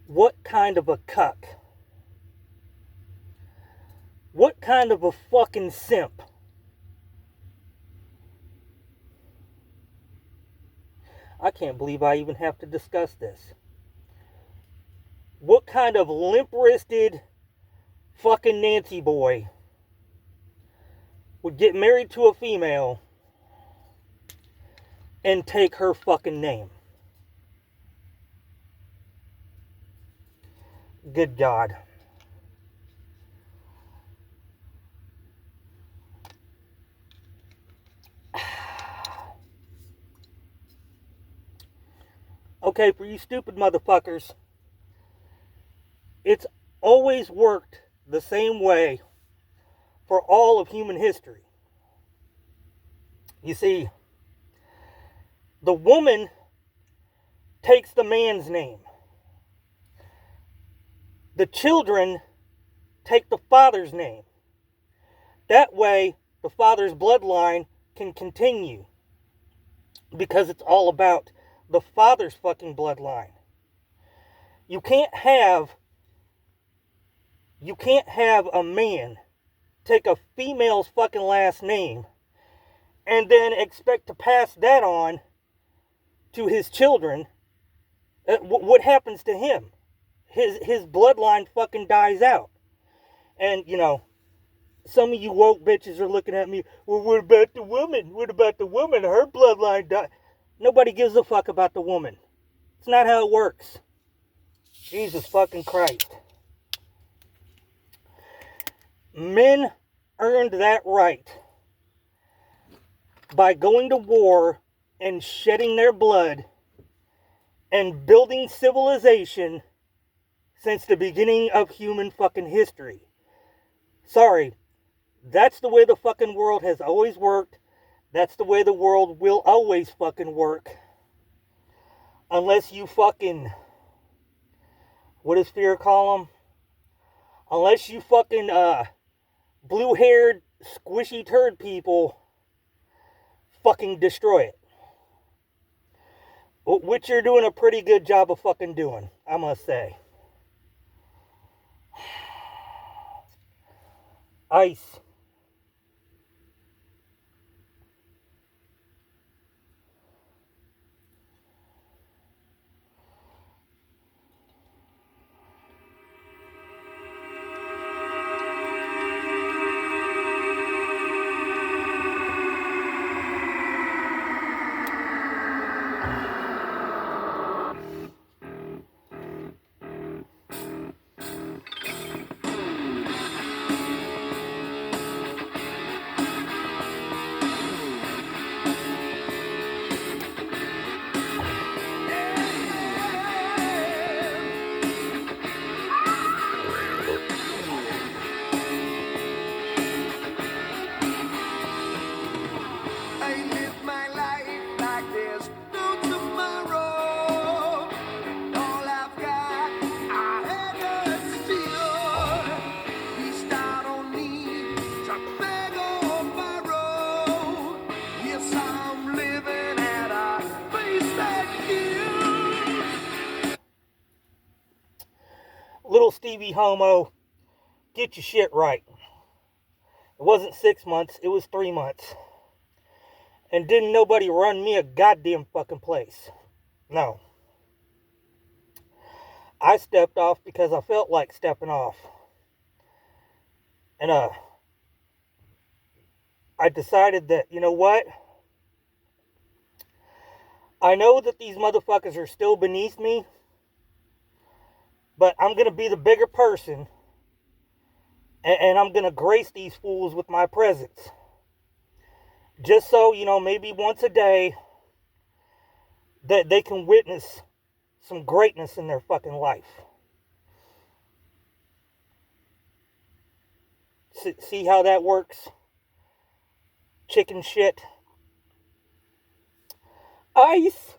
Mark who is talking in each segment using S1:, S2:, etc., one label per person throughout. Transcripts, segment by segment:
S1: What kind of a cuck? What kind of a fucking simp? I can't believe I even have to discuss this. What kind of limp-wristed fucking Nancy boy would get married to a female and take her fucking name? Good God. Okay, for you stupid motherfuckers, it's always worked the same way for all of human history. You see, the woman takes the man's name. The children take the father's name. That way, the father's bloodline can continue. Because it's all about the father's fucking bloodline. You can't have a man take a female's fucking last name and then expect to pass that on to his children. What happens to him? His bloodline fucking dies out. And, you know, some of you woke bitches are looking at me, well, what about the woman? What about the woman? Her bloodline died. Nobody gives a fuck about the woman. It's not how it works. Jesus fucking Christ. Men earned that right by going to war and shedding their blood and building civilization since the beginning of human fucking history. Sorry, that's the way the fucking world has always worked. That's the way the world will always fucking work. Unless you fucking, what does fear call them? Unless you fucking, blue-haired, squishy turd people fucking destroy it. Which you're doing a pretty good job of fucking doing, I must say. Ice. Little Stevie Homo, get your shit right. It wasn't 6 months, it was 3 months. And didn't nobody run me a goddamn fucking place. No. I stepped off because I felt like stepping off. And I decided that, you know what? I know that these motherfuckers are still beneath me, but I'm going to be the bigger person, and I'm going to grace these fools with my presence. Just so, you know, maybe once a day, that they can witness some greatness in their fucking life. See how that works? Chicken shit. Ice.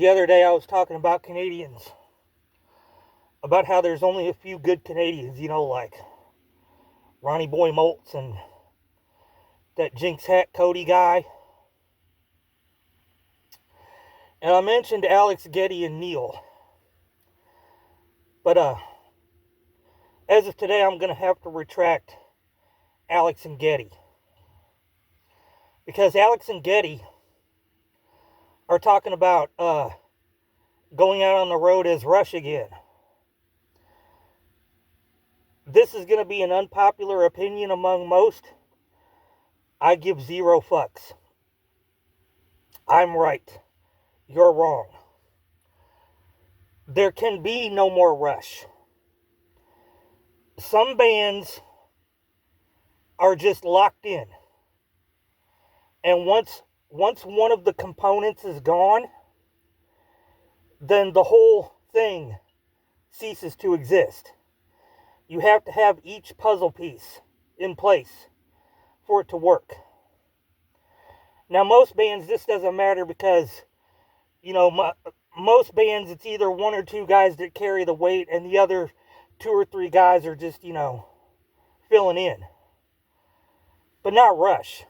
S1: the other day I was talking about Canadians. About how there's only a few good Canadians, like Ronnie Boy Moltz and that Jinx Hat Cody guy. And I mentioned Alex Getty and Neil. But as of today, I'm going to have to retract Alex and Getty. Because Alex and Getty are talking about going out on the road as Rush again. This is going to be an unpopular opinion among most. I give zero fucks. I'm right. You're wrong. There can be no more Rush. Some bands are just locked in. And once one of the components is gone, then the whole thing ceases to exist. You have to have each puzzle piece in place for it to work. Now, most bands, this doesn't matter because, most bands, it's either one or two guys that carry the weight and the other two or three guys are just, filling in. But not Rush.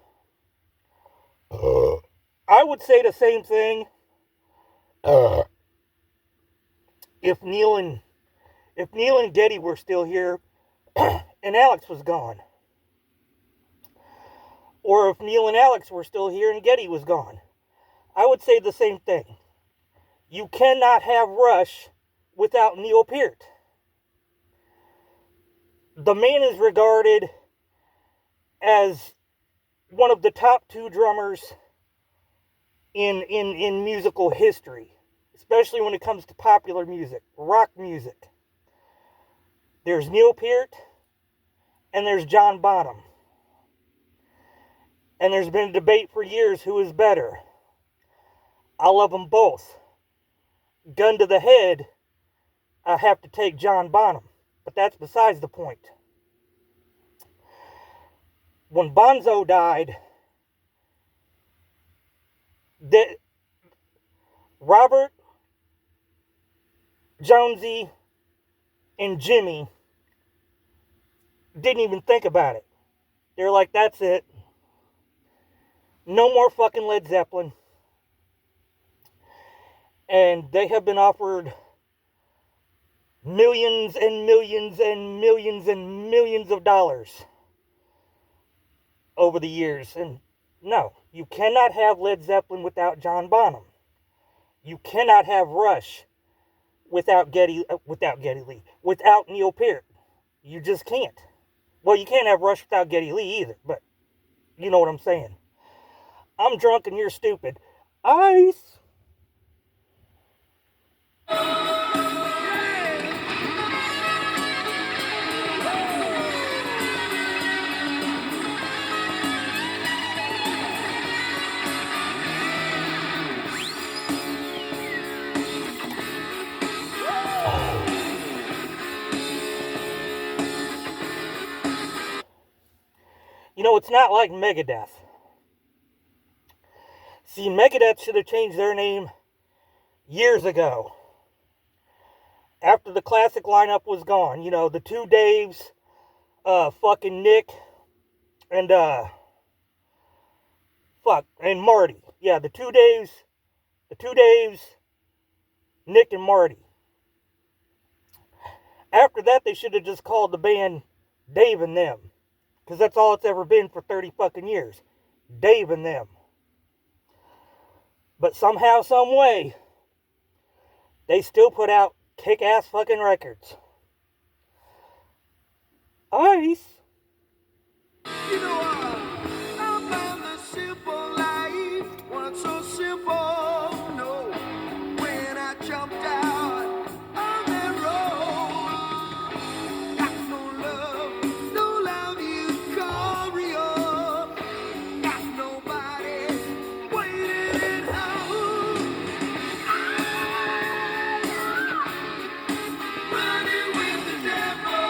S1: I would say the same thing if Neil and Getty were still here and Alex was gone. Or if Neil and Alex were still here and Getty was gone. I would say the same thing. You cannot have Rush without Neil Peart. The man is regarded as one of the top two drummers in musical history, especially when it comes to popular music, rock music. There's Neil Peart and there's John Bonham. And there's been a debate for years who is better. I love them both. Gun to the head, I have to take John Bonham. But that's besides the point. When Bonzo died, Robert, Jonesy, and Jimmy didn't even think about it. They're like, that's it. No more fucking Led Zeppelin. And they have been offered millions and millions and millions and millions of dollars over the years. And no, you cannot have Led Zeppelin without John Bonham. You cannot have Rush without without Neil Peart. You just can't. Well, you can't have Rush without Geddy Lee either, but you know what I'm saying. I'm drunk and you're stupid. Ice! It's not like Megadeth. See, Megadeth should have changed their name years ago. After the classic lineup was gone. The two Daves, fucking Nick, and, and Marty. Yeah, the two Daves, Nick and Marty. After that, they should have just called the band Dave and Them. Because that's all it's ever been for 30 fucking years. Dave and Them. But somehow, some way, they still put out kick-ass fucking records. Ice.
S2: I found the simple life wasn't so simple, no. When I jumped out on that road, got no love you call real. Got nobody waiting at home. Running with the devil.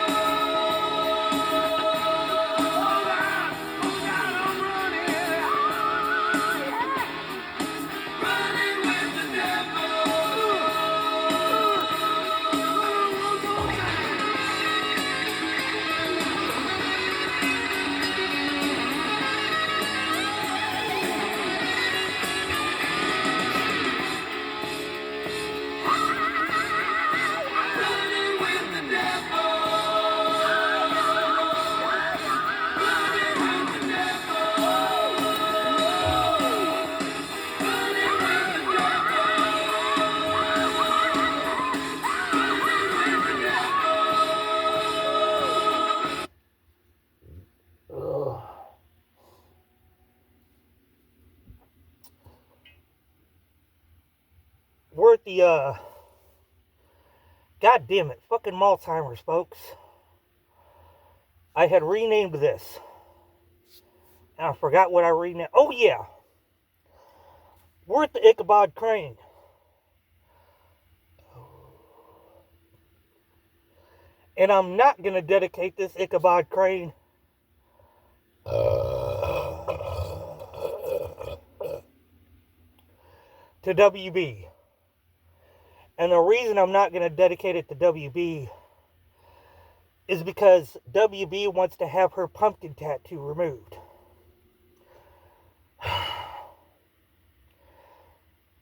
S1: we're at the, God damn it, fucking Malzheimer's, folks. I had renamed this. And I forgot what I renamed. Oh, yeah. We're at the Ichabod Crane. And I'm not going to dedicate this Ichabod Crane to WB. And the reason I'm not going to dedicate it to WB is because WB wants to have her pumpkin tattoo removed.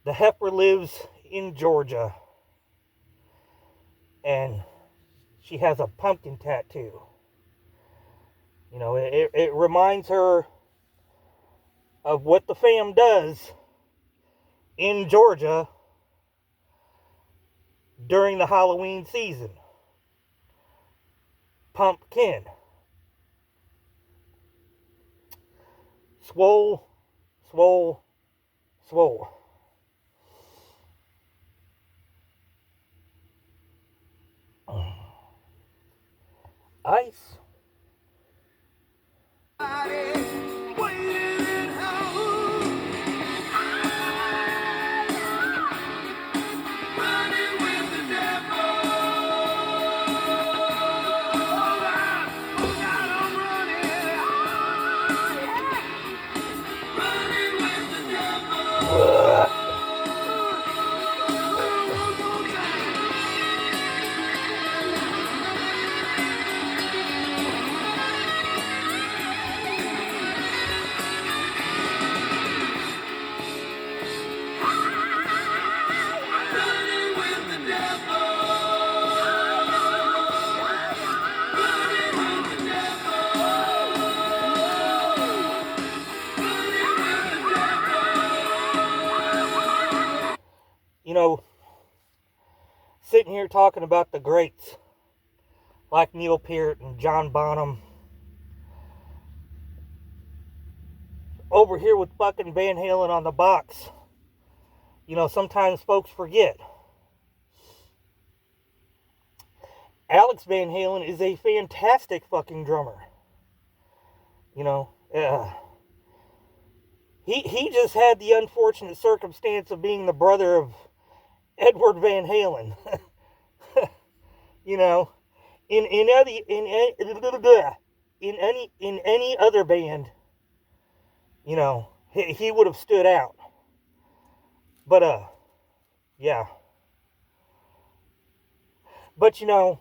S1: The heifer lives in Georgia. And she has a pumpkin tattoo. You know, it reminds her of what the fam does in Georgia during the Halloween season. Pumpkin. Swole, swole, swole. Ice. You know, sitting here talking about the greats like Neil Peart and John Bonham, over here with fucking Van Halen on the box, you know, sometimes folks forget. Alex Van Halen is a fantastic fucking drummer. You know, he just had the unfortunate circumstance of being the brother of Edward Van Halen. You know, in any other band, you know, he would have stood out. But yeah. But you know,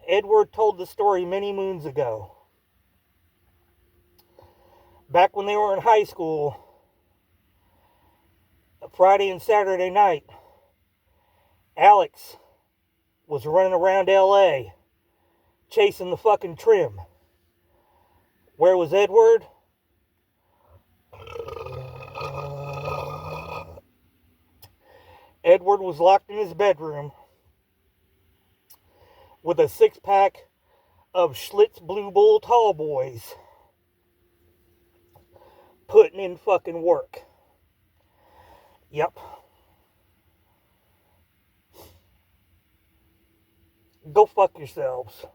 S1: Edward told the story many moons ago. Back when they were in high school, Friday and Saturday night, Alex was running around LA chasing the fucking trim. Where was Edward? Edward was locked in his bedroom with a 6-pack of Schlitz Blue Bull Tall Boys, putting in fucking work. Yep. Go fuck yourselves.